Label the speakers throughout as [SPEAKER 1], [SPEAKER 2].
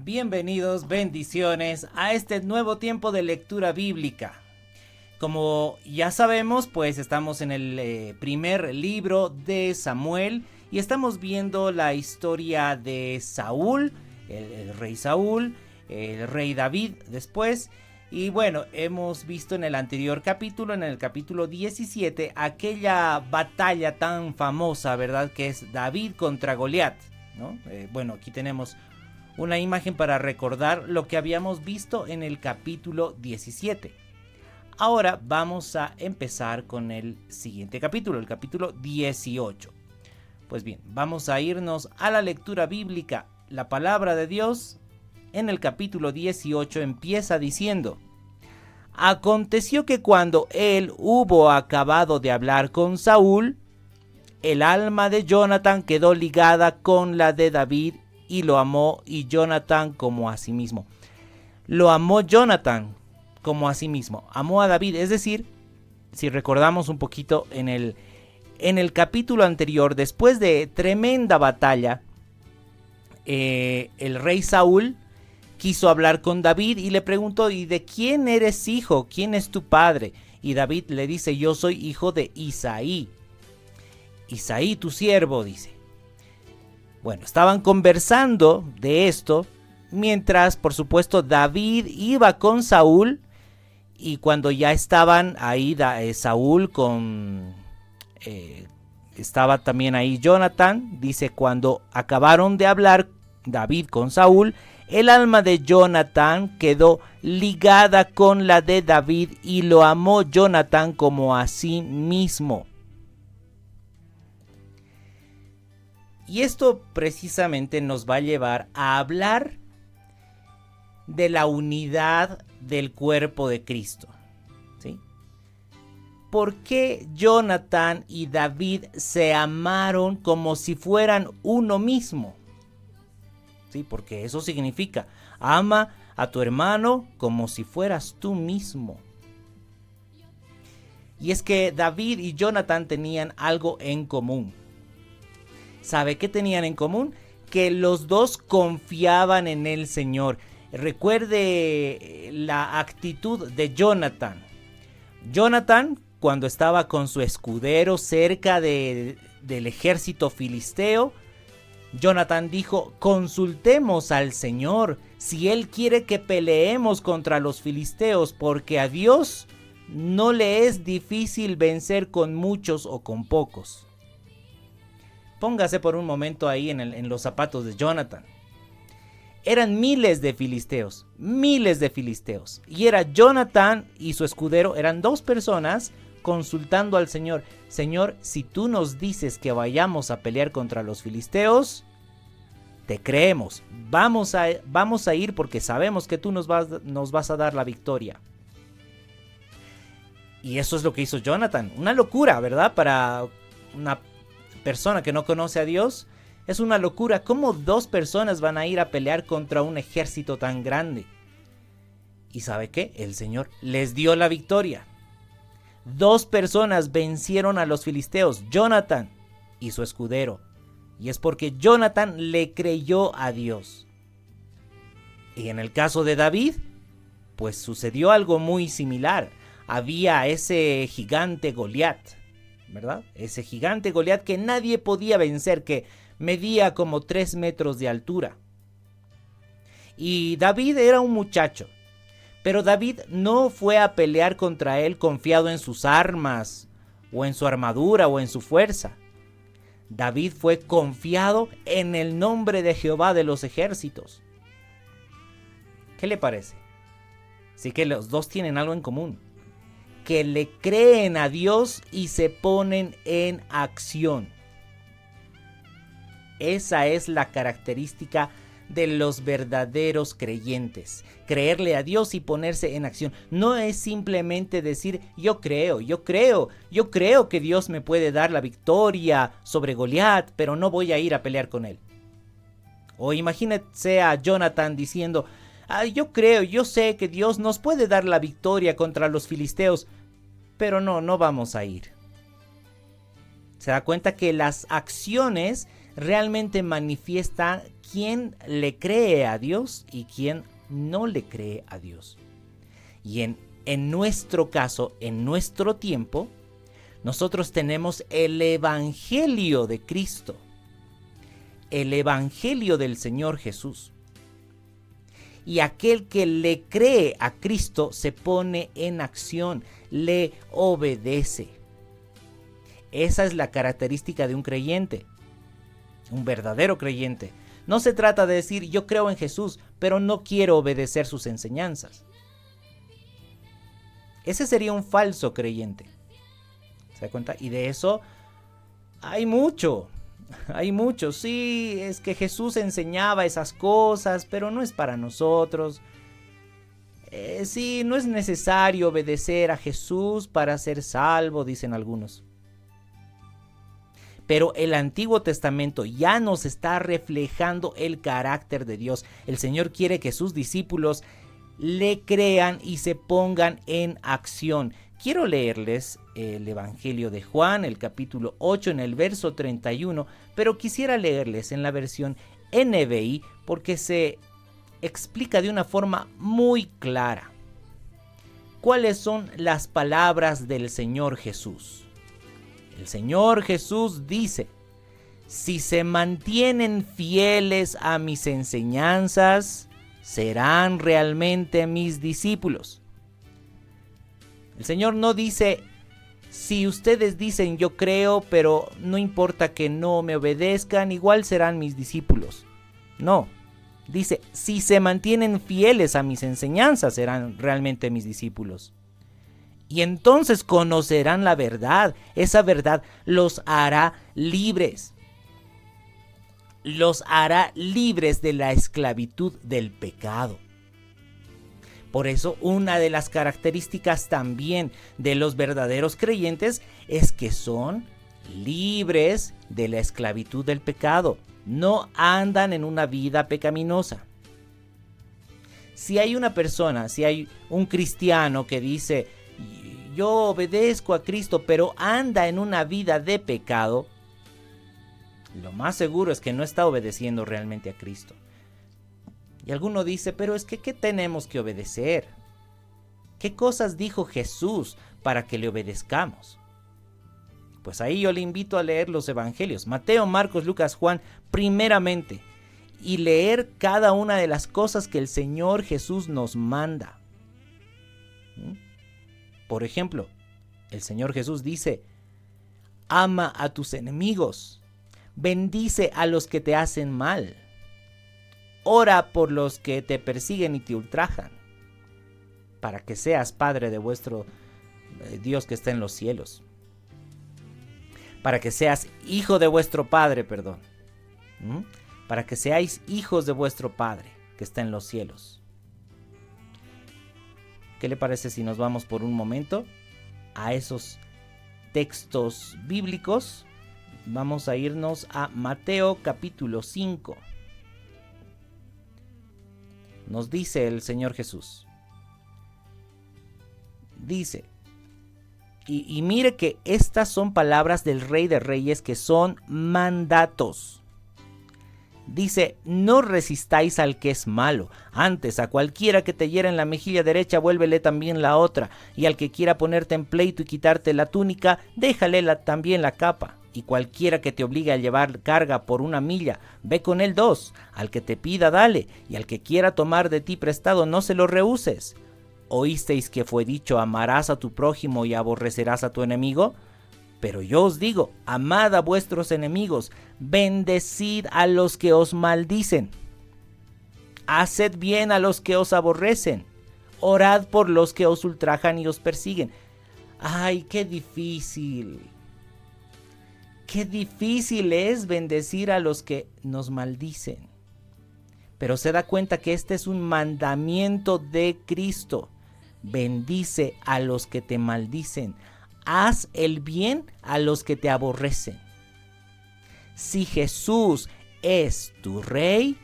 [SPEAKER 1] Bienvenidos, bendiciones a este nuevo tiempo de lectura bíblica. Como ya sabemos, pues estamos en el primer libro de Samuel y estamos viendo la historia de Saúl, el rey Saúl, el rey David después. Y bueno, hemos visto en el anterior capítulo, en el capítulo 17, aquella batalla tan famosa, ¿verdad? Que es David contra Goliat, ¿no? Bueno, aquí tenemos una imagen para recordar lo que habíamos visto en el capítulo 17. Ahora vamos a empezar con el siguiente capítulo, el capítulo 18. Pues bien, vamos a irnos a la lectura bíblica. La palabra de Dios en el capítulo 18 empieza diciendo: Aconteció que cuando él hubo acabado de hablar con Saúl, el alma de Jonatán quedó ligada con la de David y lo amó y Jonatán como a sí mismo. Lo amó Jonatán como a sí mismo. Amó a David, es decir, si recordamos un poquito en el capítulo anterior, después de tremenda batalla, el rey Saúl quiso hablar con David y le preguntó: ¿y de quién eres hijo? ¿Quién es tu padre? Y David le dice: yo soy hijo de Isaí. Isaí, tu siervo, dice. Bueno, estaban conversando de esto mientras, por supuesto, David iba con Saúl, y cuando ya estaban ahí Saúl estaba también ahí Jonatán, dice: cuando acabaron de hablar David con Saúl, el alma de Jonatán quedó ligada con la de David y lo amó Jonatán como a sí mismo. Y esto precisamente nos va a llevar a hablar de la unidad del cuerpo de Cristo, ¿sí? ¿Por qué Jonatán y David se amaron como si fueran uno mismo? ¿Sí? Porque eso significa: ama a tu hermano como si fueras tú mismo. Y es que David y Jonatán tenían algo en común. ¿Sabe qué tenían en común? Que los dos confiaban en el Señor. Recuerde la actitud de Jonatán. Jonatán, cuando estaba con su escudero cerca del ejército filisteo, Jonatán dijo: consultemos al Señor si Él quiere que peleemos contra los filisteos, porque a Dios no le es difícil vencer con muchos o con pocos. Póngase por un momento ahí en los zapatos de Jonatán. Eran miles de filisteos. Y era Jonatán y su escudero, eran dos personas consultando al Señor. Señor, si tú nos dices que vayamos a pelear contra los filisteos, te creemos. Vamos a ir porque sabemos que tú nos vas a dar la victoria. Y eso es lo que hizo Jonatán. Una locura, ¿verdad? Para una persona que no conoce a Dios, es una locura. ¿Cómo dos personas van a ir a pelear contra un ejército tan grande? ¿Y sabe qué? El Señor les dio la victoria. Dos personas vencieron a los filisteos, Jonatán y su escudero. Y es porque Jonatán le creyó a Dios. Y en el caso de David, pues sucedió algo muy similar. Había ese gigante Goliat, ¿verdad? Ese gigante Goliat que nadie podía vencer, que medía como 3 metros de altura. Y David era un muchacho, pero David no fue a pelear contra él confiado en sus armas, o en su armadura, o en su fuerza. David fue confiado en el nombre de Jehová de los ejércitos. ¿Qué le parece? Sí que los dos tienen algo en común: que le creen a Dios y se ponen en acción. Esa es la característica de los verdaderos creyentes. Creerle a Dios y ponerse en acción. No es simplemente decir: yo creo que Dios me puede dar la victoria sobre Goliat, pero no voy a ir a pelear con él. O imagínese a Jonatán diciendo: yo sé que Dios nos puede dar la victoria contra los filisteos, pero no vamos a ir. Se da cuenta que las acciones realmente manifiesta quién le cree a Dios y quién no le cree a Dios. Y en nuestro caso, en nuestro tiempo, nosotros tenemos el Evangelio de Cristo, el Evangelio del Señor Jesús. Y aquel que le cree a Cristo se pone en acción, le obedece. Esa es la característica de un creyente, un verdadero creyente. No se trata de decir yo creo en Jesús, pero no quiero obedecer sus enseñanzas. Ese sería un falso creyente. ¿Se da cuenta? Y de eso hay mucho. Hay mucho. Sí, es que Jesús enseñaba esas cosas, pero no es para nosotros. Sí, no es necesario obedecer a Jesús para ser salvo, dicen algunos. Pero el Antiguo Testamento ya nos está reflejando el carácter de Dios. El Señor quiere que sus discípulos le crean y se pongan en acción. Quiero leerles el Evangelio de Juan, el capítulo 8, en el verso 31, pero quisiera leerles en la versión NBI porque se explica de una forma muy clara cuáles son las palabras del Señor Jesús. El Señor Jesús dice: si se mantienen fieles a mis enseñanzas, serán realmente mis discípulos. El Señor no dice: si ustedes dicen yo creo, pero no importa que no me obedezcan, igual serán mis discípulos. No, dice: si se mantienen fieles a mis enseñanzas, serán realmente mis discípulos. Y entonces conocerán la verdad. Esa verdad los hará libres. Los hará libres de la esclavitud del pecado. Por eso, una de las características también de los verdaderos creyentes es que son libres de la esclavitud del pecado. No andan en una vida pecaminosa. Si hay una persona, si hay un cristiano que dice: yo obedezco a Cristo, pero anda en una vida de pecado, lo más seguro es que no está obedeciendo realmente a Cristo. Y alguno dice: pero es que ¿qué tenemos que obedecer? ¿Qué cosas dijo Jesús para que le obedezcamos? Pues ahí yo le invito a leer los evangelios, Mateo, Marcos, Lucas, Juan, primeramente, y leer cada una de las cosas que el Señor Jesús nos manda. Por ejemplo, el Señor Jesús dice: ama a tus enemigos, bendice a los que te hacen mal, ora por los que te persiguen y te ultrajan, para que seas padre de vuestro Dios que está en los cielos, para que seas hijo de vuestro Padre, para que seáis hijos de vuestro Padre que está en los cielos. ¿Qué le parece si nos vamos por un momento a esos textos bíblicos? Vamos a irnos a Mateo capítulo 5. Nos dice el Señor Jesús. Dice, y mire que estas son palabras del Rey de Reyes, que son mandatos. Dice: no resistáis al que es malo, antes a cualquiera que te hiera en la mejilla derecha, vuélvele también la otra, y al que quiera ponerte en pleito y quitarte la túnica, déjale también la capa, y cualquiera que te obligue a llevar carga por 1 milla, ve con él 2, al que te pida dale, y al que quiera tomar de ti prestado no se lo rehuses. ¿Oísteis que fue dicho: amarás a tu prójimo y aborrecerás a tu enemigo? Pero yo os digo: amad a vuestros enemigos, bendecid a los que os maldicen, haced bien a los que os aborrecen, orad por los que os ultrajan y os persiguen. ¡Ay, qué difícil! ¡Qué difícil es bendecir a los que nos maldicen! Pero se da cuenta que este es un mandamiento de Cristo. Bendice a los que te maldicen. Haz el bien a los que te aborrecen. Si Jesús es tu rey,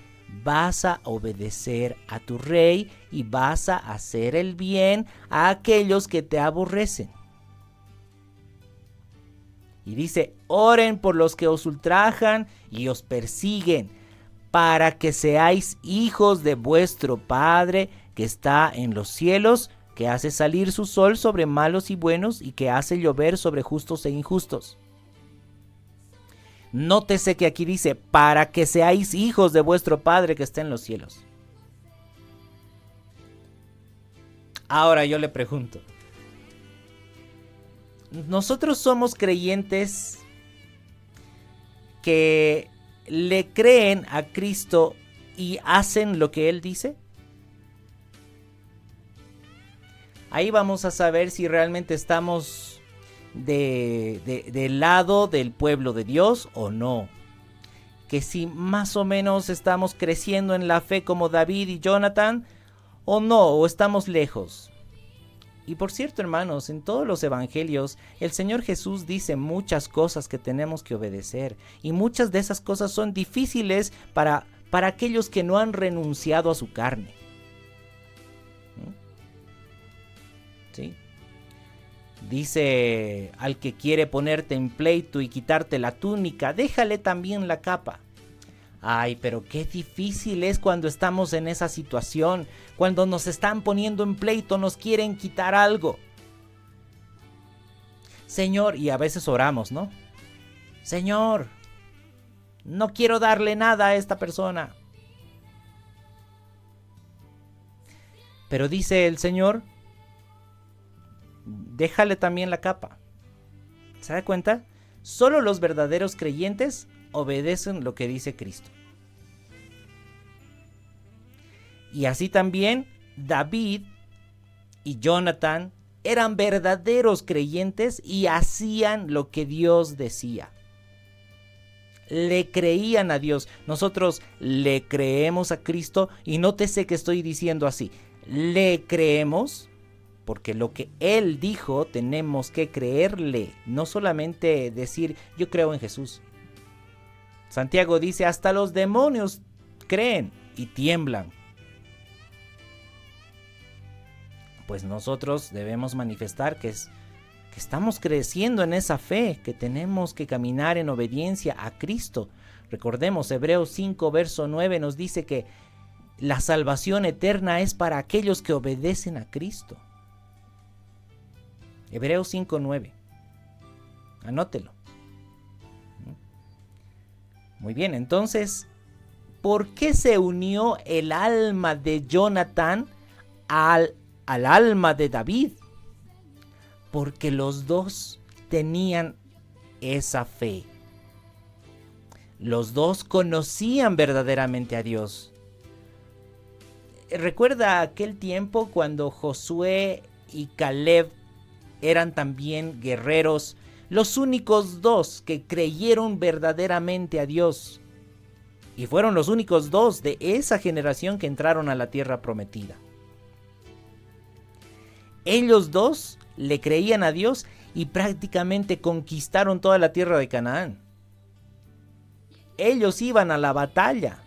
[SPEAKER 1] vas a obedecer a tu rey y vas a hacer el bien a aquellos que te aborrecen. Y dice, oren por los que os ultrajan y os persiguen, para que seáis hijos de vuestro Padre que está en los cielos, que hace salir su sol sobre malos y buenos y que hace llover sobre justos e injustos. Nótese que aquí dice, para que seáis hijos de vuestro Padre que está en los cielos. Ahora yo le pregunto, ¿nosotros somos creyentes que le creen a Cristo y hacen lo que Él dice? Ahí vamos a saber si realmente estamos del lado del pueblo de Dios o no. Que si más o menos estamos creciendo en la fe como David y Jonathan o no, o estamos lejos. Y por cierto, hermanos, en todos los evangelios, el Señor Jesús dice muchas cosas que tenemos que obedecer. Y muchas de esas cosas son difíciles para aquellos que no han renunciado a su carne. ¿Sí? Dice al que quiere ponerte en pleito y quitarte la túnica, déjale también la capa. Ay, pero qué difícil es cuando estamos en esa situación, cuando nos están poniendo en pleito, nos quieren quitar algo. Señor, y a veces oramos, ¿no? Señor, no quiero darle nada a esta persona. Pero dice el Señor, déjale también la capa. ¿Se da cuenta? Solo los verdaderos creyentes obedecen lo que dice Cristo. Y así también David y Jonathan eran verdaderos creyentes y hacían lo que Dios decía. Le creían a Dios. Nosotros le creemos a Cristo y nótese que estoy diciendo así. Le creemos porque lo que Él dijo tenemos que creerle, no solamente decir yo creo en Jesús. Santiago dice, hasta los demonios creen y tiemblan. Pues nosotros debemos manifestar que estamos creciendo en esa fe, que tenemos que caminar en obediencia a Cristo. Recordemos, Hebreos 5, verso 9 nos dice que la salvación eterna es para aquellos que obedecen a Cristo. Hebreos 5, 9. Anótelo. Muy bien, entonces, ¿por qué se unió el alma de Jonathan al alma de David? Porque los dos tenían esa fe. Los dos conocían verdaderamente a Dios. ¿Recuerda aquel tiempo cuando Josué y Caleb eran también guerreros? Los únicos dos que creyeron verdaderamente a Dios. Y fueron los únicos dos de esa generación que entraron a la tierra prometida. Ellos dos le creían a Dios y prácticamente conquistaron toda la tierra de Canaán. Ellos iban a la batalla.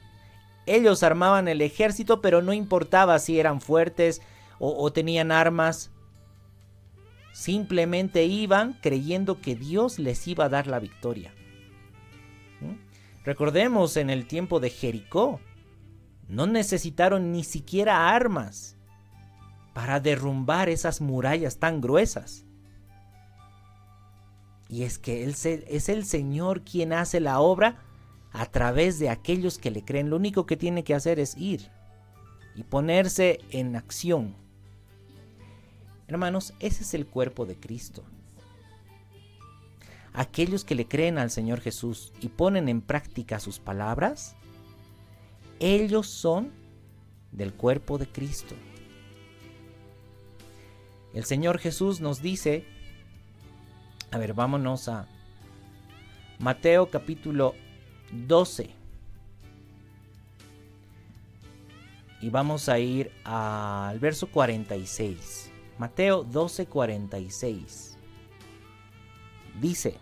[SPEAKER 1] Ellos armaban el ejército, pero no importaba si eran fuertes o tenían armas. Simplemente iban creyendo que Dios les iba a dar la victoria. Recordemos en el tiempo de Jericó, no necesitaron ni siquiera armas para derrumbar esas murallas tan gruesas. Y es que es el Señor quien hace la obra a través de aquellos que le creen. Lo único que tiene que hacer es ir y ponerse en acción. Hermanos, ese es el cuerpo de Cristo. Aquellos que le creen al Señor Jesús y ponen en práctica sus palabras, ellos son del cuerpo de Cristo. El Señor Jesús nos dice, vámonos a Mateo capítulo 12. Y vamos a ir al verso 46. Mateo 12, 46. Dice: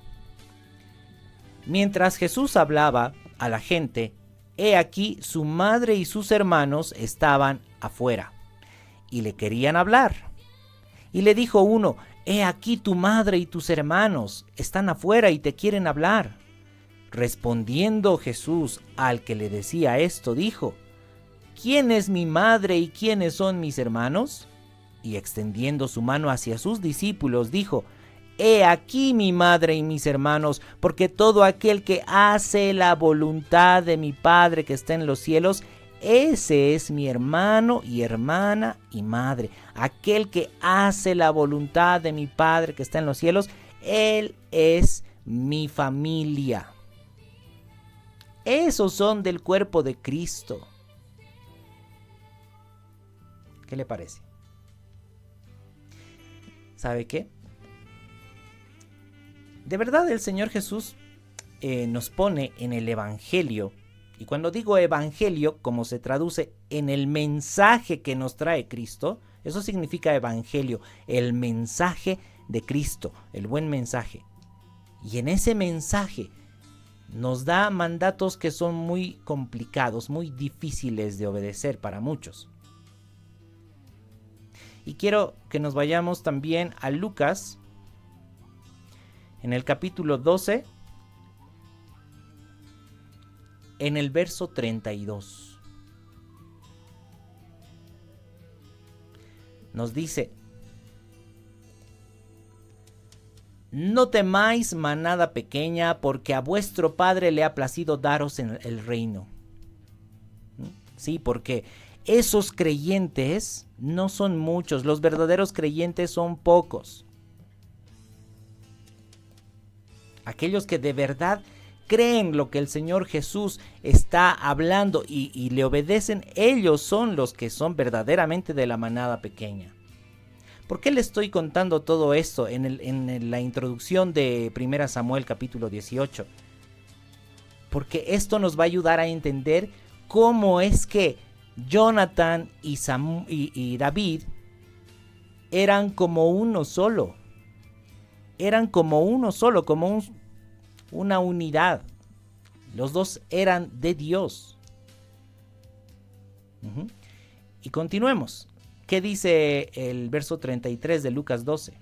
[SPEAKER 1] mientras Jesús hablaba a la gente, he aquí su madre y sus hermanos estaban afuera y le querían hablar. Y le dijo uno: He aquí tu madre y tus hermanos están afuera y te quieren hablar. Respondiendo Jesús al que le decía esto, dijo: ¿Quién es mi madre y quiénes son mis hermanos? Y extendiendo su mano hacia sus discípulos, dijo: He aquí mi madre y mis hermanos, porque todo aquel que hace la voluntad de mi Padre que está en los cielos, ese es mi hermano y hermana y madre. Aquel que hace la voluntad de mi Padre que está en los cielos, él es mi familia. Esos son del cuerpo de Cristo. ¿Qué le parece? ¿Sabe qué? De verdad el Señor Jesús nos pone en el Evangelio. Y cuando digo Evangelio, como se traduce en el mensaje que nos trae Cristo, eso significa Evangelio, el mensaje de Cristo, el buen mensaje. Y en ese mensaje nos da mandatos que son muy complicados, muy difíciles de obedecer para muchos. Y quiero que nos vayamos también a Lucas, en el capítulo 12, en el verso 32. Nos dice: No temáis, manada pequeña, porque a vuestro Padre le ha placido daros en el reino. Sí, porque esos creyentes no son muchos, los verdaderos creyentes son pocos. Aquellos que de verdad creen lo que el Señor Jesús está hablando y le obedecen, ellos son los que son verdaderamente de la manada pequeña. ¿Por qué le estoy contando todo esto en la introducción de 1 Samuel capítulo 18? Porque esto nos va a ayudar a entender cómo es que Jonathan y David eran como uno solo. Eran como uno solo, como una unidad. Los dos eran de Dios. Y continuemos. ¿Qué dice el verso 33 de Lucas 12?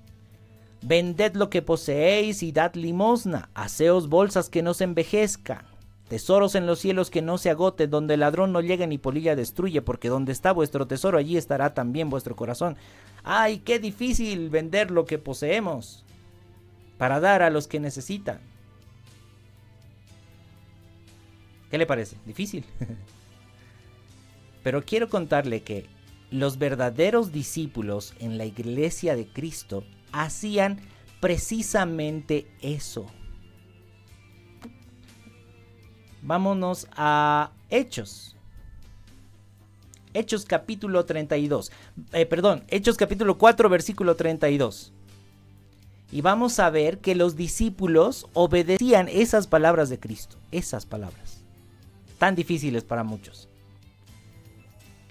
[SPEAKER 1] Vended lo que poseéis y dad limosna. Haceos bolsas que no se envejezcan. Tesoros en los cielos que no se agoten, donde el ladrón no llegue ni polilla destruye, porque donde está vuestro tesoro, allí estará también vuestro corazón. ¡Ay, qué difícil vender lo que poseemos para dar a los que necesitan! ¿Qué le parece? Difícil. Pero quiero contarle que los verdaderos discípulos en la iglesia de Cristo hacían precisamente eso. Vámonos a Hechos. Hechos capítulo 32. Hechos capítulo 4, versículo 32. Y vamos a ver que los discípulos obedecían esas palabras de Cristo. Esas palabras. Tan difíciles para muchos.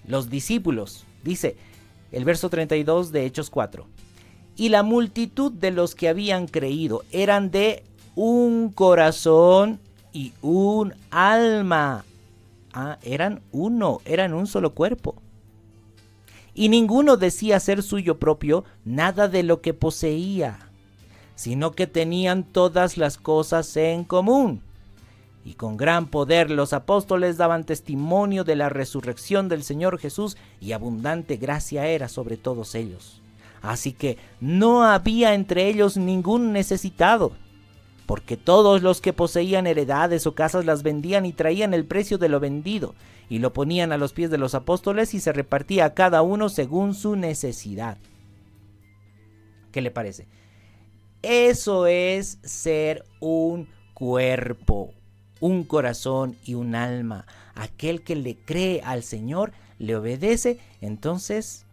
[SPEAKER 1] Los discípulos, dice el verso 32 de Hechos 4. Y la multitud de los que habían creído eran de un corazón y un alma. Eran uno, eran un solo cuerpo. Y ninguno decía ser suyo propio nada de lo que poseía, sino que tenían todas las cosas en común. Y con gran poder los apóstoles daban testimonio de la resurrección del Señor Jesús, y abundante gracia era sobre todos ellos. Así que no había entre ellos ningún necesitado, porque todos los que poseían heredades o casas las vendían y traían el precio de lo vendido, y lo ponían a los pies de los apóstoles, y se repartía a cada uno según su necesidad. ¿Qué le parece? Eso es ser un cuerpo, un corazón y un alma. Aquel que le cree al Señor, le obedece, entonces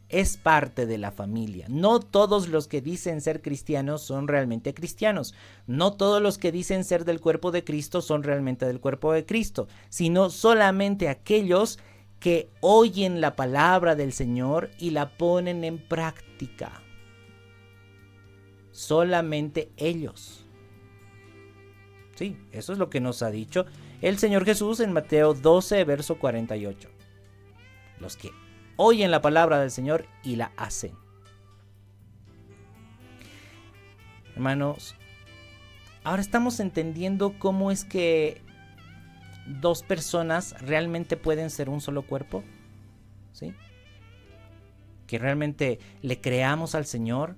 [SPEAKER 1] es parte de la familia. No todos los que dicen ser cristianos son realmente cristianos. No todos los que dicen ser del cuerpo de Cristo son realmente del cuerpo de Cristo, sino solamente aquellos que oyen la palabra del Señor y la ponen en práctica. Solamente ellos. Sí, eso es lo que nos ha dicho el Señor Jesús en Mateo 12, verso 48. Los que oyen la palabra del Señor y la hacen. Hermanos, ahora estamos entendiendo cómo es que dos personas realmente pueden ser un solo cuerpo, ¿sí? Que realmente le creamos al Señor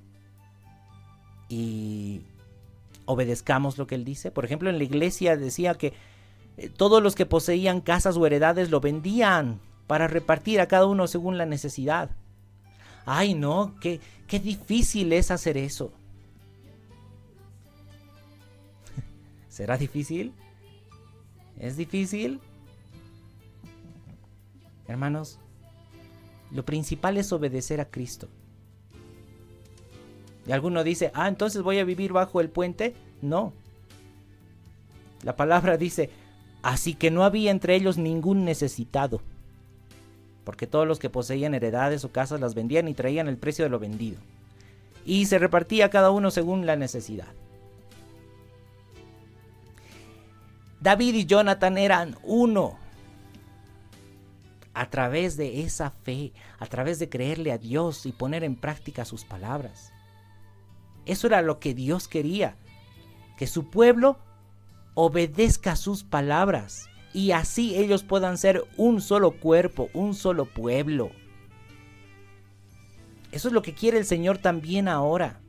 [SPEAKER 1] y obedezcamos lo que Él dice. Por ejemplo, en la iglesia decía que todos los que poseían casas o heredades lo vendían para repartir a cada uno según la necesidad. Ay, no, qué difícil es hacer eso. ¿Será difícil? ¿Es difícil? Hermanos, lo principal es obedecer a Cristo. Y alguno dice, entonces voy a vivir bajo el puente. No. La palabra dice, así que no había entre ellos ningún necesitado, porque todos los que poseían heredades o casas las vendían y traían el precio de lo vendido, y se repartía cada uno según la necesidad. David y Jonathan eran uno. A través de esa fe, a través de creerle a Dios y poner en práctica sus palabras. Eso era lo que Dios quería, que su pueblo obedezca sus palabras y así ellos puedan ser un solo cuerpo, un solo pueblo. Eso es lo que quiere el Señor también ahora.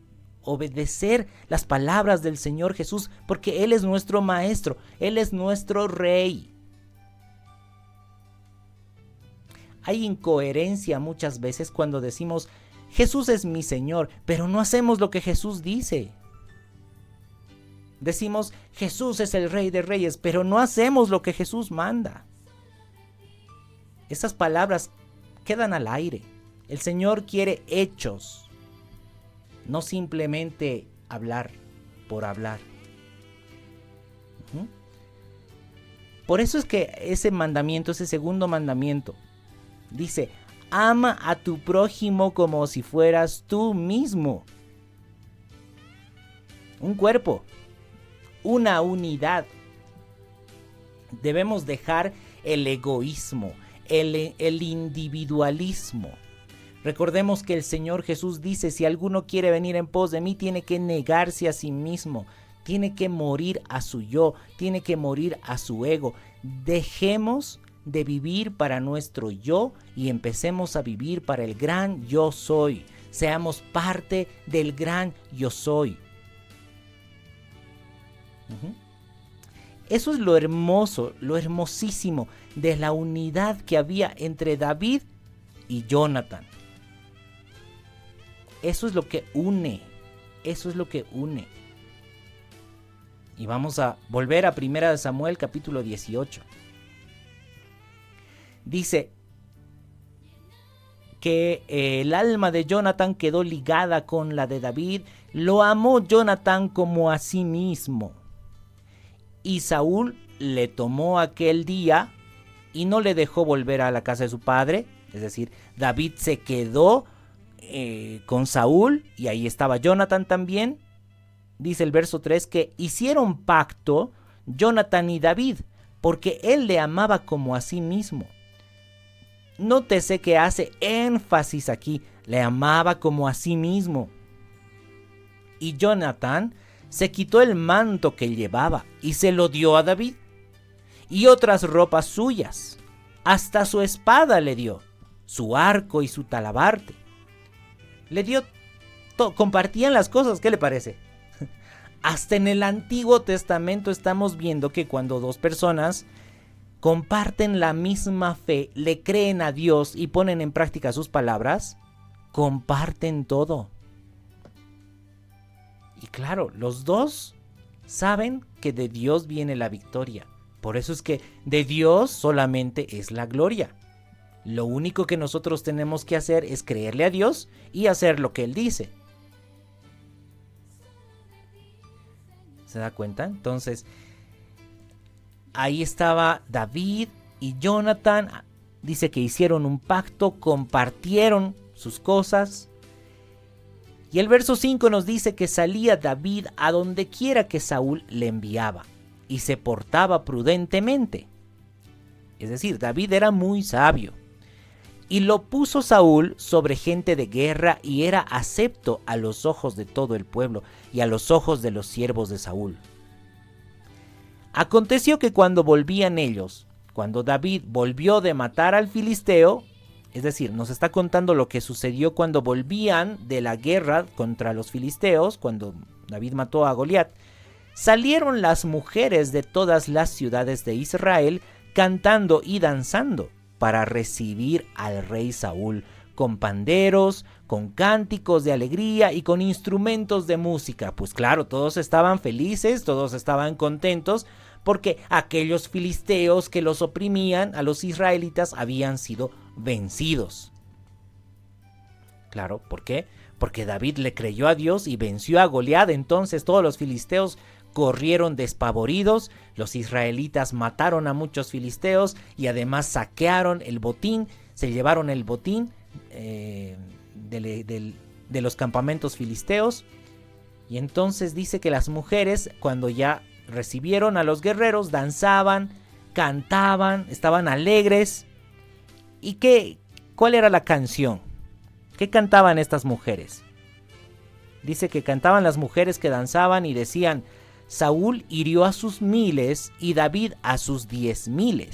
[SPEAKER 1] Obedecer las palabras del Señor Jesús, porque Él es nuestro Maestro, Él es nuestro Rey. Hay incoherencia muchas veces cuando decimos, Jesús es mi Señor, pero no hacemos lo que Jesús dice. Decimos, Jesús es el Rey de Reyes, pero no hacemos lo que Jesús manda. Esas palabras quedan al aire. El Señor quiere hechos. No simplemente hablar por hablar. Por eso es que ese mandamiento, ese segundo mandamiento, dice, ama a tu prójimo como si fueras tú mismo. Un cuerpo, una unidad. Debemos dejar el egoísmo, el individualismo. Recordemos que el Señor Jesús dice, si alguno quiere venir en pos de mí, tiene que negarse a sí mismo, tiene que morir a su yo, tiene que morir a su ego. Dejemos de vivir para nuestro yo y empecemos a vivir para el gran yo soy. Seamos parte del gran yo soy. Eso es lo hermoso, lo hermosísimo de la unidad que había entre David y Jonathan. Eso es lo que une, eso es lo que une. Y vamos a volver a 1 Samuel capítulo 18. Dice que el alma de Jonathan quedó ligada con la de David, lo amó Jonathan como a sí mismo. Y Saúl le tomó aquel día y no le dejó volver a la casa de su padre, es decir, David se quedó con Saúl y ahí estaba Jonathan también. Dice el verso 3 que hicieron pacto Jonathan y David porque él le amaba como a sí mismo. Nótese que hace énfasis aquí, le amaba como a sí mismo. Y Jonathan se quitó el manto que llevaba y se lo dio a David y otras ropas suyas, hasta su espada le dio, su arco y su talabarte. Le dio compartían las cosas, ¿qué le parece? Hasta en el Antiguo Testamento estamos viendo que cuando dos personas comparten la misma fe, le creen a Dios y ponen en práctica sus palabras, comparten todo. Y claro, los dos saben que de Dios viene la victoria. Por eso es que de Dios solamente es la gloria. Lo único que nosotros tenemos que hacer es creerle a Dios y hacer lo que Él dice. ¿Se da cuenta? Entonces, ahí estaba David y Jonathan. Dice que hicieron un pacto, compartieron sus cosas. Y el verso 5 nos dice que salía David a donde quiera que Saúl le enviaba y se portaba prudentemente. Es decir, David era muy sabio. Y lo puso Saúl sobre gente de guerra y era acepto a los ojos de todo el pueblo y a los ojos de los siervos de Saúl. Aconteció que cuando volvían ellos, cuando David volvió de matar al filisteo, es decir, nos está contando lo que sucedió cuando volvían de la guerra contra los filisteos, cuando David mató a Goliat, salieron las mujeres de todas las ciudades de Israel cantando y danzando para recibir al rey Saúl, con panderos, con cánticos de alegría y con instrumentos de música. Pues claro, todos estaban felices, todos estaban contentos, porque aquellos filisteos que los oprimían a los israelitas habían sido vencidos. Claro, ¿por qué? Porque David le creyó a Dios y venció a Goliat. Entonces todos los filisteos corrieron despavoridos, los israelitas mataron a muchos filisteos y además saquearon el botín, se llevaron el botín de los campamentos filisteos. Y entonces dice que las mujeres, cuando ya recibieron a los guerreros, danzaban, cantaban, estaban alegres. ¿Y cuál era la canción? ¿Qué cantaban estas mujeres? Dice que cantaban las mujeres que danzaban y decían: Saúl hirió a sus 1000 y David a sus 10,000.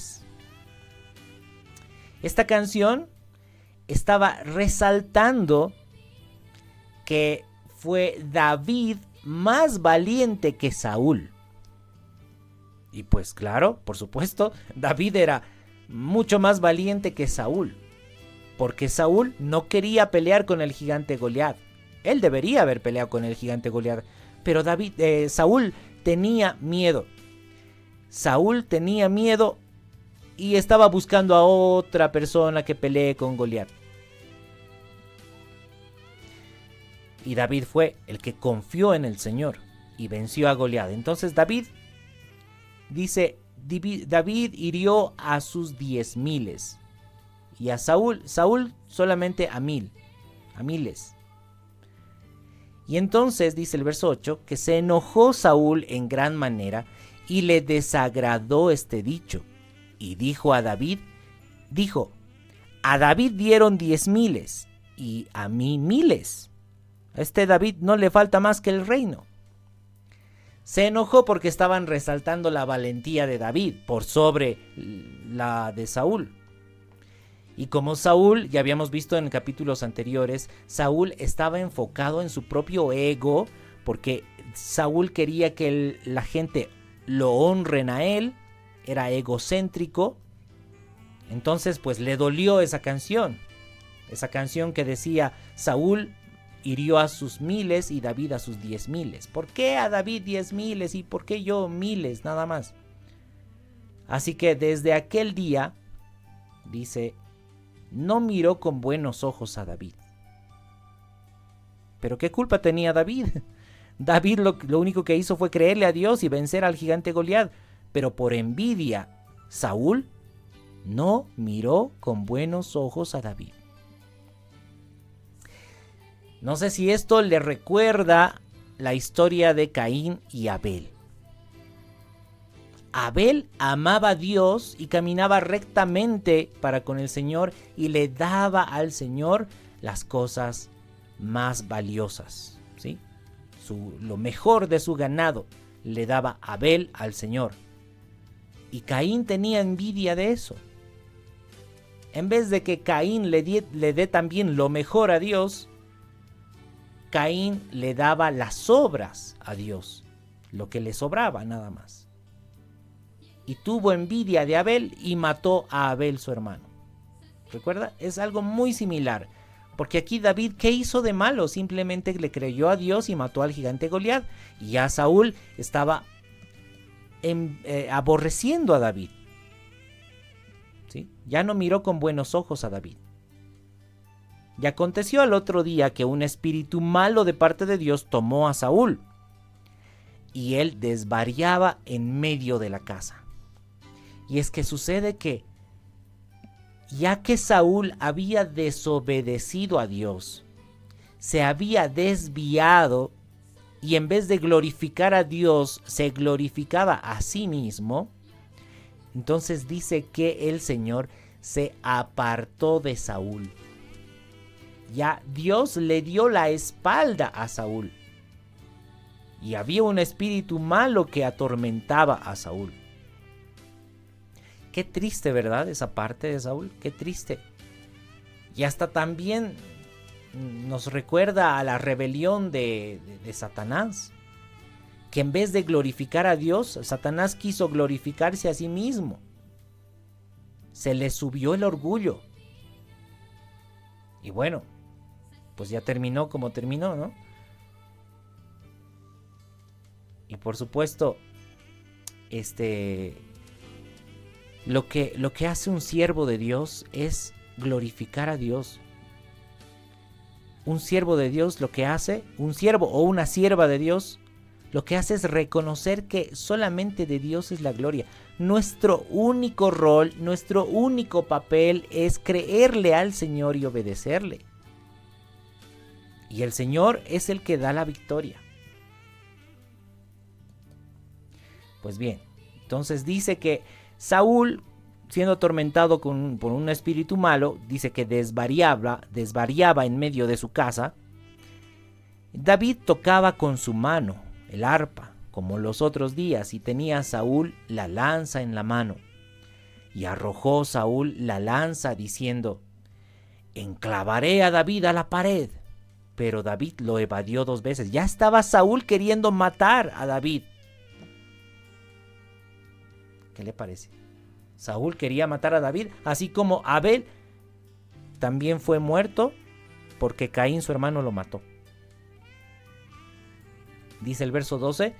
[SPEAKER 1] Esta canción estaba resaltando que fue David más valiente que Saúl. Y pues claro, por supuesto, David era mucho más valiente que Saúl, porque Saúl no quería pelear con el gigante Goliat. Él debería haber peleado con el gigante Goliat, pero Saúl tenía miedo. Saúl tenía miedo y estaba buscando a otra persona que pelee con Goliat. Y David fue el que confió en el Señor y venció a Goliat. Entonces David hirió a sus 10,000 y a Saúl solamente a 1000. Y entonces dice el verso 8 que se enojó Saúl en gran manera y le desagradó este dicho. Y dijo a David dieron 10,000 y a mí 1000. A este David no le falta más que el reino. Se enojó porque estaban resaltando la valentía de David por sobre la de Saúl. Y como Saúl, ya habíamos visto en capítulos anteriores, Saúl estaba enfocado en su propio ego, porque Saúl quería que la gente lo honren a él, era egocéntrico. Entonces pues le dolió esa canción que decía: Saúl hirió a sus 1000 y David a sus 10,000. ¿Por qué a David 10,000 y por qué yo 1000 nada más? Así que desde aquel día, dice, no miró con buenos ojos a David. ¿Pero qué culpa tenía David? David lo único que hizo fue creerle a Dios y vencer al gigante Goliat. Pero por envidia, Saúl no miró con buenos ojos a David. No sé si esto le recuerda la historia de Caín y Abel. Abel amaba a Dios y caminaba rectamente para con el Señor y le daba al Señor las cosas más valiosas, ¿sí? Lo mejor de su ganado le daba Abel al Señor. Y Caín tenía envidia de eso. En vez de que Caín le dé también lo mejor a Dios, Caín le daba las obras a Dios, lo que le sobraba nada más. Y tuvo envidia de Abel y mató a Abel su hermano. ¿Recuerda? Es algo muy similar. Porque aquí David, ¿qué hizo de malo? Simplemente le creyó a Dios y mató al gigante Goliat. Y ya Saúl estaba aborreciendo a David. ¿Sí? Ya no miró con buenos ojos a David. Y aconteció al otro día que un espíritu malo de parte de Dios tomó a Saúl. Y él desvariaba en medio de la casa. Y es que sucede que, ya que Saúl había desobedecido a Dios, se había desviado y en vez de glorificar a Dios, se glorificaba a sí mismo, entonces dice que el Señor se apartó de Saúl. Ya Dios le dio la espalda a Saúl. Y había un espíritu malo que atormentaba a Saúl. Qué triste, ¿verdad? Esa parte de Saúl, qué triste. Y hasta también nos recuerda a la rebelión de Satanás, que en vez de glorificar a Dios, Satanás quiso glorificarse a sí mismo. Se le subió el orgullo. Y bueno, pues ya terminó como terminó, ¿no? Y por supuesto, lo que hace un siervo de Dios es glorificar a Dios. Un siervo de Dios lo que hace, un siervo o una sierva de Dios, lo que hace es reconocer que solamente de Dios es la gloria. Nuestro único rol, nuestro único papel es creerle al Señor y obedecerle. Y el Señor es el que da la victoria. Pues bien, entonces dice que Saúl, siendo atormentado por un espíritu malo, dice que desvariaba en medio de su casa. David tocaba con su mano el arpa, como los otros días, y tenía Saúl la lanza en la mano. Y arrojó Saúl la lanza diciendo: enclavaré a David a la pared. Pero David lo evadió 2 veces. Ya estaba Saúl queriendo matar a David. ¿Qué le parece? Saúl quería matar a David, así como Abel también fue muerto porque Caín, su hermano, lo mató. Dice el verso 12: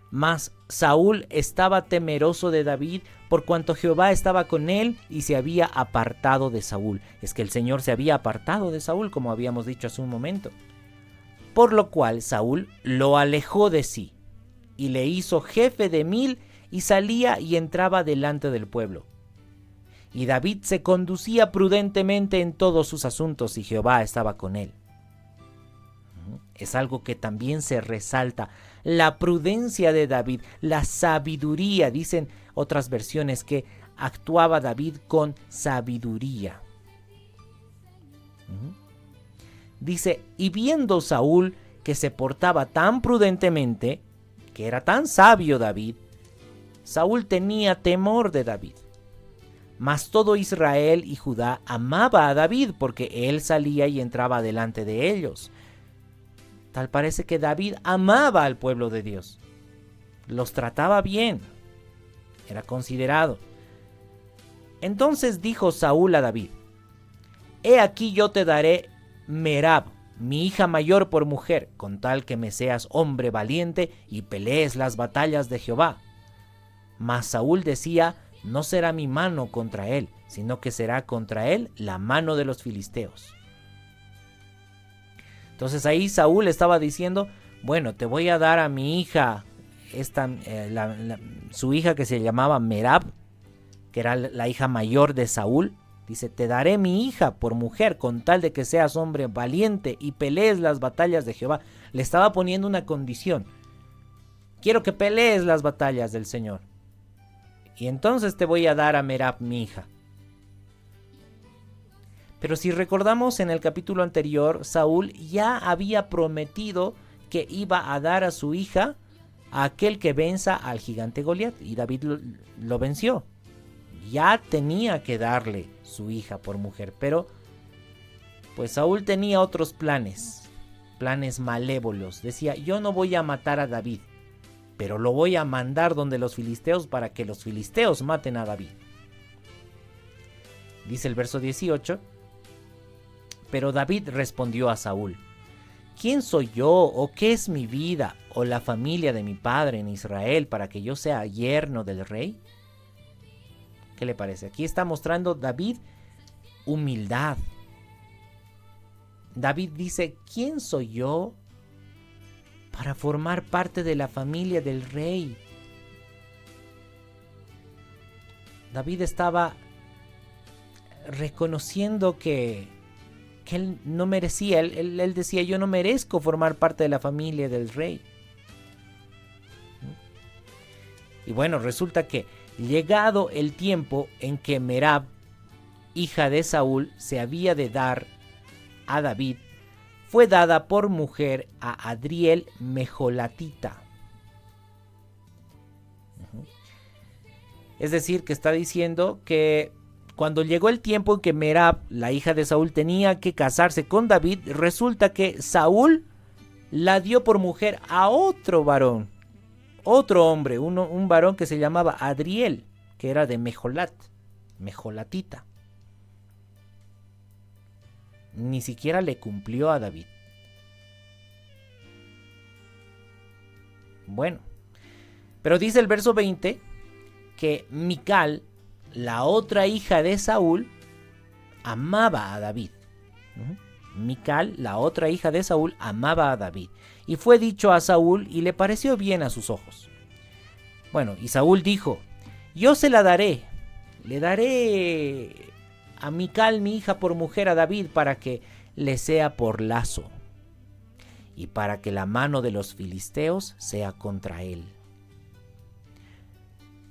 [SPEAKER 1] mas Saúl estaba temeroso de David por cuanto Jehová estaba con él y se había apartado de Saúl. Es que el Señor se había apartado de Saúl, como habíamos dicho hace un momento. Por lo cual Saúl lo alejó de sí y le hizo jefe de 1000 y salía y entraba delante del pueblo. Y David se conducía prudentemente en todos sus asuntos y Jehová estaba con él. Es algo que también se resalta. La prudencia de David, la sabiduría. Dicen otras versiones que actuaba David con sabiduría. Dice, y viendo Saúl que se portaba tan prudentemente, que era tan sabio David, Saúl tenía temor de David. Mas todo Israel y Judá amaba a David porque él salía y entraba delante de ellos. Tal parece que David amaba al pueblo de Dios. Los trataba bien. Era considerado. Entonces dijo Saúl a David: he aquí yo te daré Merab, mi hija mayor, por mujer, con tal que me seas hombre valiente y pelees las batallas de Jehová. Mas Saúl decía: no será mi mano contra él, sino que será contra él la mano de los filisteos. Entonces ahí Saúl estaba diciendo: bueno, te voy a dar a mi hija, su hija que se llamaba Merab, que era la hija mayor de Saúl. Dice, te daré mi hija por mujer con tal de que seas hombre valiente y pelees las batallas de Jehová. Le estaba poniendo una condición. Quiero que pelees las batallas del Señor. Y entonces te voy a dar a Merab mi hija. Pero si recordamos en el capítulo anterior, Saúl ya había prometido que iba a dar a su hija a aquel que venza al gigante Goliat. Y David lo venció. Ya tenía que darle su hija por mujer, pero pues Saúl tenía otros planes malévolos. Decía, yo no voy a matar a David, pero lo voy a mandar donde los filisteos para que los filisteos maten a David. Dice el verso 18, pero David respondió a Saúl: ¿quién soy yo o qué es mi vida o la familia de mi padre en Israel para que yo sea yerno del rey? ¿Qué le parece? Aquí está mostrando David humildad. David dice, ¿quién soy yo para formar parte de la familia del rey? David estaba reconociendo que él no merecía, él decía, yo no merezco formar parte de la familia del rey. Y bueno, resulta que llegado el tiempo en que Merab hija de Saúl, se había de dar a David, fue dada por mujer a Adriel Mejolatita. Es decir, que está diciendo que cuando llegó el tiempo en que Merab, la hija de Saúl, tenía que casarse con David, resulta que Saúl la dio por mujer a otro varón, otro hombre, un varón que se llamaba Adriel, que era de Mejolatita. Ni siquiera le cumplió a David. Bueno, pero dice el verso 20 que Mical, la otra hija de Saúl, amaba a David. Mical, la otra hija de Saúl, amaba a David. Y fue dicho a Saúl y le pareció bien a sus ojos. Bueno, y Saúl dijo, yo se la daré, le daré a Mical, mi hija, por mujer a David, para que le sea por lazo, y para que la mano de los filisteos sea contra él.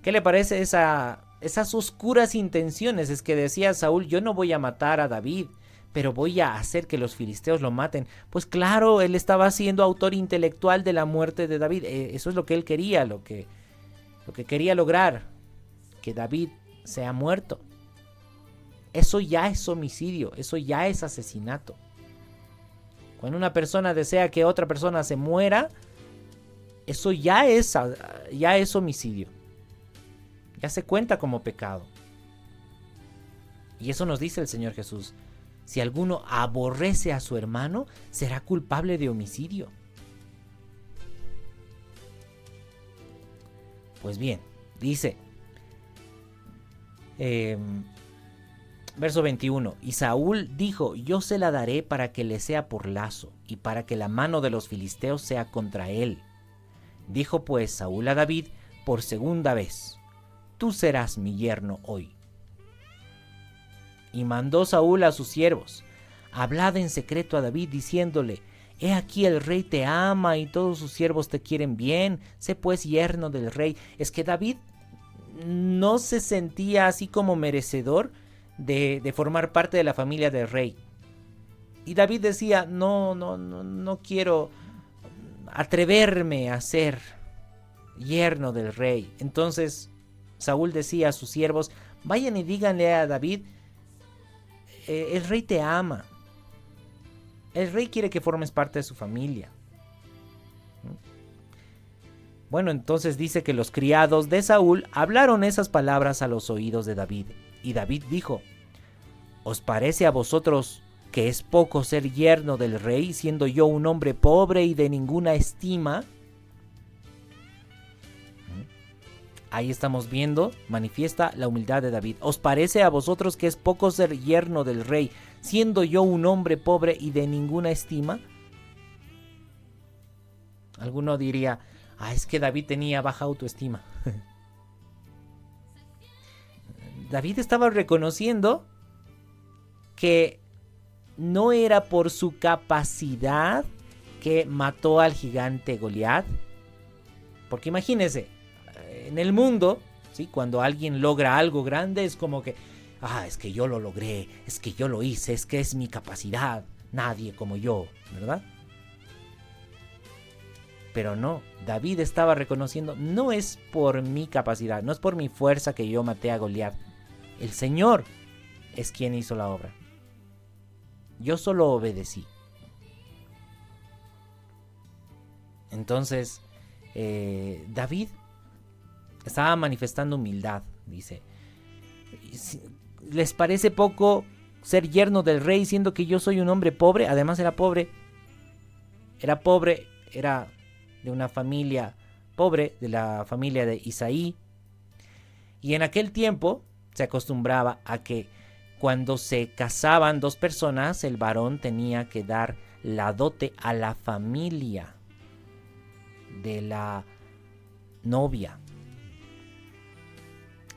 [SPEAKER 1] ¿Qué le parece esas oscuras intenciones? Es que decía Saúl, yo no voy a matar a David, pero voy a hacer que los filisteos lo maten. Pues claro, él estaba siendo autor intelectual de la muerte de David. Eso es lo que él quería, lo que quería lograr, que David sea muerto. Eso ya es homicidio, eso ya es asesinato. Cuando una persona desea que otra persona se muera, eso ya es homicidio. Ya se cuenta como pecado. Y eso nos dice el Señor Jesús. Si alguno aborrece a su hermano, será culpable de homicidio. Pues bien, dice, verso 21, y Saúl dijo, yo se la daré para que le sea por lazo, y para que la mano de los filisteos sea contra él. Dijo pues Saúl a David por segunda vez, tú serás mi yerno hoy. Y mandó Saúl a sus siervos, hablad en secreto a David diciéndole, he aquí el rey te ama y todos sus siervos te quieren bien, sé pues yerno del rey. Es que David no se sentía así como merecedor de formar parte de la familia del rey. Y David decía, no quiero atreverme a ser yerno del rey. Entonces Saúl decía a sus siervos, vayan y díganle a David, el rey te ama. El rey quiere que formes parte de su familia. Bueno, entonces dice que los criados de Saúl hablaron esas palabras a los oídos de David. Y David dijo, ¿os parece a vosotros que es poco ser yerno del rey, siendo yo un hombre pobre y de ninguna estima? Ahí estamos viendo, manifiesta la humildad de David. ¿Os parece a vosotros que es poco ser yerno del rey, siendo yo un hombre pobre y de ninguna estima? Alguno diría, es que David tenía baja autoestima. David estaba reconociendo que no era por su capacidad que mató al gigante Goliat. Porque imagínense, en el mundo, ¿sí? Cuando alguien logra algo grande es como que, es que yo lo logré, es que yo lo hice, es que es mi capacidad, nadie como yo, ¿verdad? Pero no, David estaba reconociendo, no es por mi capacidad, no es por mi fuerza que yo maté a Goliat. El Señor es quien hizo la obra. Yo solo obedecí. Entonces, David estaba manifestando humildad, dice. ¿Les parece poco ser yerno del rey siendo que yo soy un hombre pobre? Además era pobre. Era pobre, era de una familia pobre, de la familia de Isaí. Y en aquel tiempo se acostumbraba a que cuando se casaban dos personas, el varón tenía que dar la dote a la familia de la novia.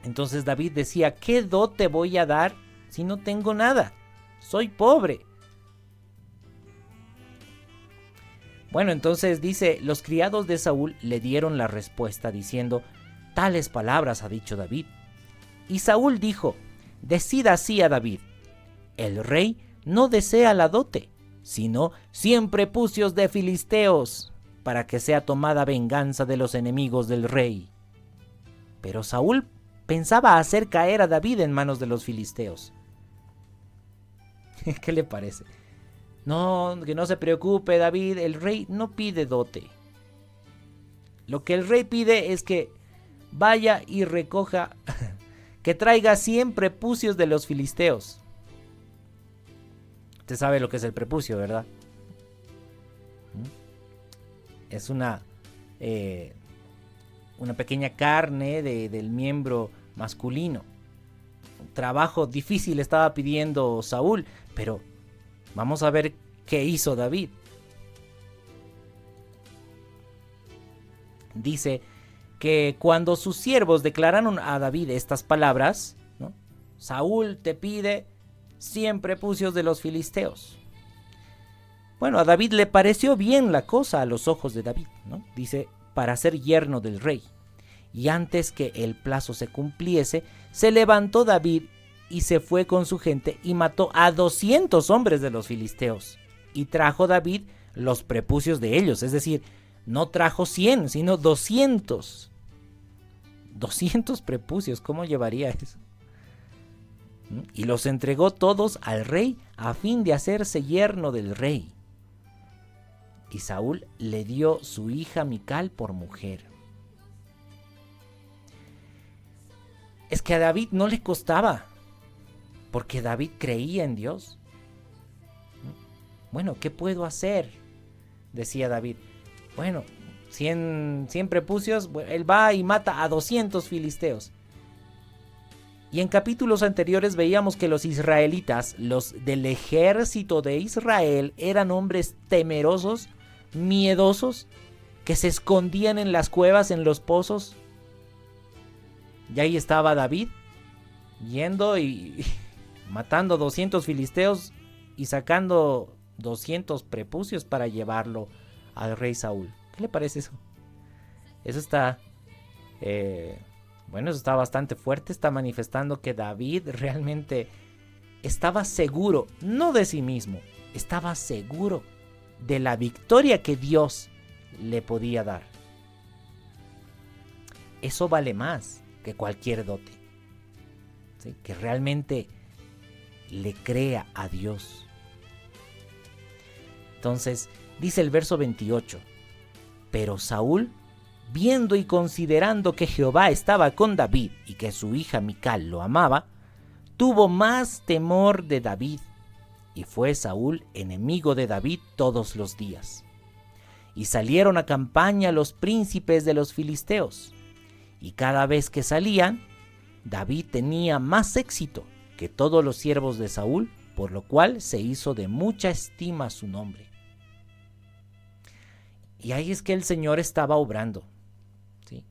[SPEAKER 1] Entonces David decía, ¿qué dote voy a dar si no tengo nada? Soy pobre. Bueno, entonces dice, los criados de Saúl le dieron la respuesta diciendo, tales palabras ha dicho David. Y Saúl dijo, decida así a David: el rey no desea la dote, sino 100 prepucios de filisteos, para que sea tomada venganza de los enemigos del rey. Pero Saúl pensaba hacer caer a David en manos de los filisteos. ¿Qué le parece? No, que no se preocupe, David, el rey no pide dote. Lo que el rey pide es que vaya y recoja, que traiga 100 prepucios de los filisteos. Usted sabe lo que es el prepucio, ¿verdad? Es una pequeña carne del miembro masculino. Un trabajo difícil estaba pidiendo Saúl, pero vamos a ver qué hizo David. Dice que cuando sus siervos declararon a David estas palabras, ¿no? Saúl te pide 100 prepucios de los filisteos. Bueno, a David le pareció bien la cosa a los ojos de David, ¿no? Dice, para ser yerno del rey. Y antes que el plazo se cumpliese, se levantó David y se fue con su gente y mató a 200 hombres de los filisteos. Y trajo David los prepucios de ellos, es decir, no trajo 100, sino 200. 200 prepucios, ¿cómo llevaría eso? Y los entregó todos al rey a fin de hacerse yerno del rey. Y Saúl le dio su hija Mical por mujer. Es que a David no le costaba, porque David creía en Dios. Bueno, ¿qué puedo hacer?, decía David. Bueno, 100 prepucios, él va y mata a 200 filisteos. Y en capítulos anteriores veíamos que los israelitas, los del ejército de Israel, eran hombres temerosos, miedosos, que se escondían en las cuevas, en los pozos. Y ahí estaba David, yendo y matando 200 filisteos y sacando 200 prepucios para llevarlo al rey Saúl. ¿Qué le parece eso? Eso está... eso está bastante fuerte. Está manifestando que David realmente estaba seguro, no de sí mismo, estaba seguro de la victoria que Dios le podía dar. Eso vale más que cualquier dote, ¿sí? Que realmente le crea a Dios. Entonces, dice el verso 28, pero Saúl, viendo y considerando que Jehová estaba con David y que su hija Mical lo amaba, tuvo más temor de David, y fue Saúl enemigo de David todos los días. Y salieron a campaña los príncipes de los filisteos, y cada vez que salían, David tenía más éxito que todos los siervos de Saúl, por lo cual se hizo de mucha estima su nombre. Y ahí es que el Señor estaba obrando, ¿sí?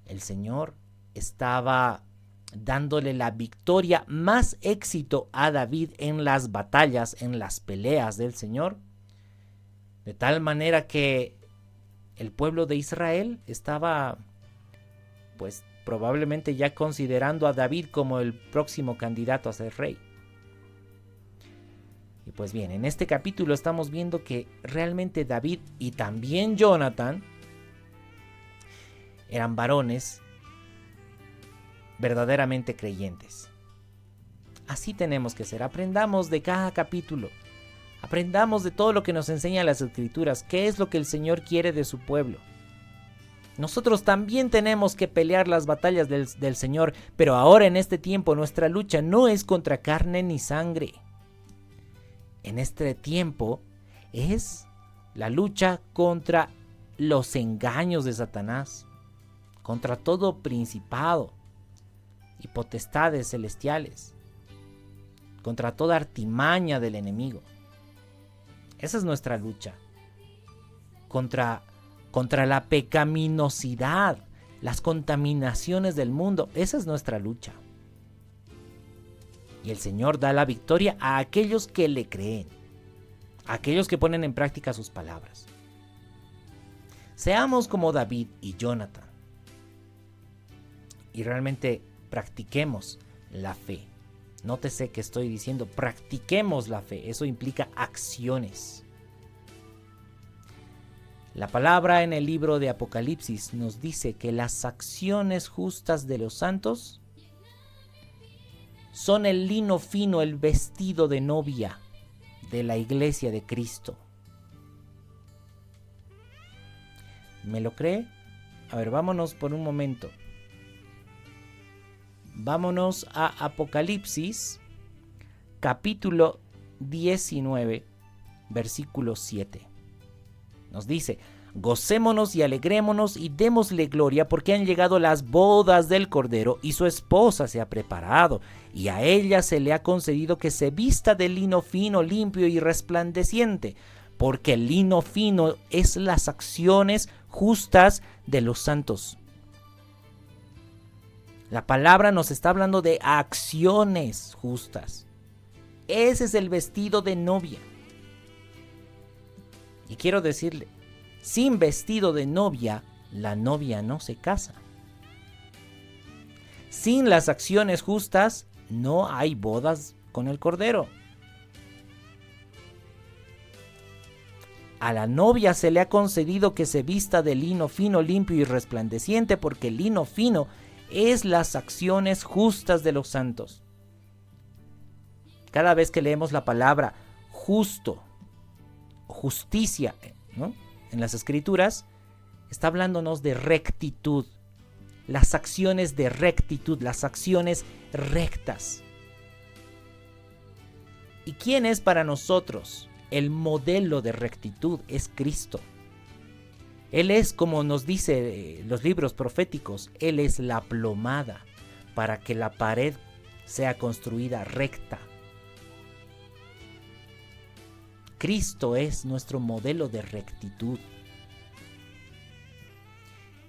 [SPEAKER 1] El Señor estaba dándole la victoria, más éxito a David en las batallas, en las peleas del Señor, de tal manera que el pueblo de Israel estaba, pues probablemente ya considerando a David como el próximo candidato a ser rey. Y pues bien, en este capítulo estamos viendo que realmente David y también Jonathan eran varones verdaderamente creyentes. Así tenemos que ser. Aprendamos de cada capítulo. Aprendamos de todo lo que nos enseñan las Escrituras. ¿Qué es lo que el Señor quiere de su pueblo? Nosotros también tenemos que pelear las batallas del Señor, pero ahora en este tiempo nuestra lucha no es contra carne ni sangre. En este tiempo es la lucha contra los engaños de Satanás, contra todo principado y potestades celestiales, contra toda artimaña del enemigo. Esa es nuestra lucha. Contra la pecaminosidad, las contaminaciones del mundo. Esa es nuestra lucha. Y el Señor da la victoria a aquellos que le creen, a aquellos que ponen en práctica sus palabras. Seamos como David y Jonathan y realmente practiquemos la fe. Nótese que estoy diciendo practiquemos la fe. Eso implica acciones. La palabra en el libro de Apocalipsis nos dice que las acciones justas de los santos son el lino fino, el vestido de novia de la iglesia de Cristo. ¿Me lo cree? A ver, vámonos por un momento. Vámonos a Apocalipsis, capítulo 19, versículo 7. Nos dice: gocémonos y alegrémonos y démosle gloria, porque han llegado las bodas del Cordero y su esposa se ha preparado, y a ella se le ha concedido que se vista de lino fino, limpio y resplandeciente, porque el lino fino es las acciones justas de los santos. La palabra nos está hablando de acciones justas. Ese es el vestido de novia. Y quiero decirle, sin vestido de novia, la novia no se casa. Sin las acciones justas, no hay bodas con el Cordero. A la novia se le ha concedido que se vista de lino fino, limpio y resplandeciente, porque el lino fino es las acciones justas de los santos. Cada vez que leemos la palabra justo, justicia, ¿no?, en las Escrituras, está hablándonos de rectitud, las acciones de rectitud, las acciones rectas. ¿Y quién es para nosotros el modelo de rectitud? Es Cristo. Él es, como nos dice los libros proféticos, Él es la plomada para que la pared sea construida recta. Cristo es nuestro modelo de rectitud.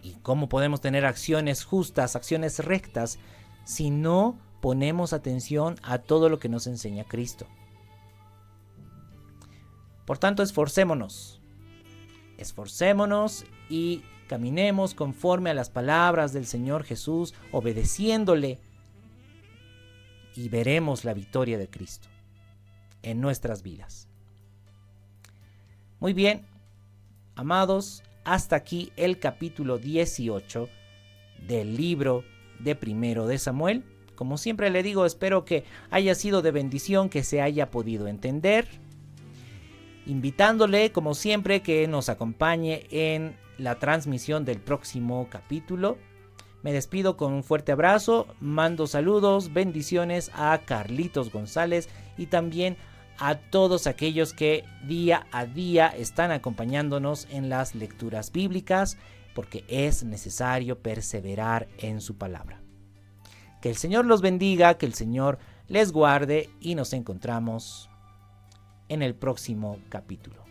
[SPEAKER 1] ¿Y cómo podemos tener acciones justas, acciones rectas, si no ponemos atención a todo lo que nos enseña Cristo? Por tanto, esforcémonos y caminemos conforme a las palabras del Señor Jesús, obedeciéndole, y veremos la victoria de Cristo en nuestras vidas. Muy bien, amados, hasta aquí el capítulo 18 del libro de Primero de Samuel. Como siempre le digo, espero que haya sido de bendición, que se haya podido entender. Invitándole, como siempre, que nos acompañe en la transmisión del próximo capítulo. Me despido con un fuerte abrazo, mando saludos, bendiciones a Carlitos González y también a todos aquellos que día a día están acompañándonos en las lecturas bíblicas, porque es necesario perseverar en su palabra. Que el Señor los bendiga, que el Señor les guarde y nos encontramos en el próximo capítulo.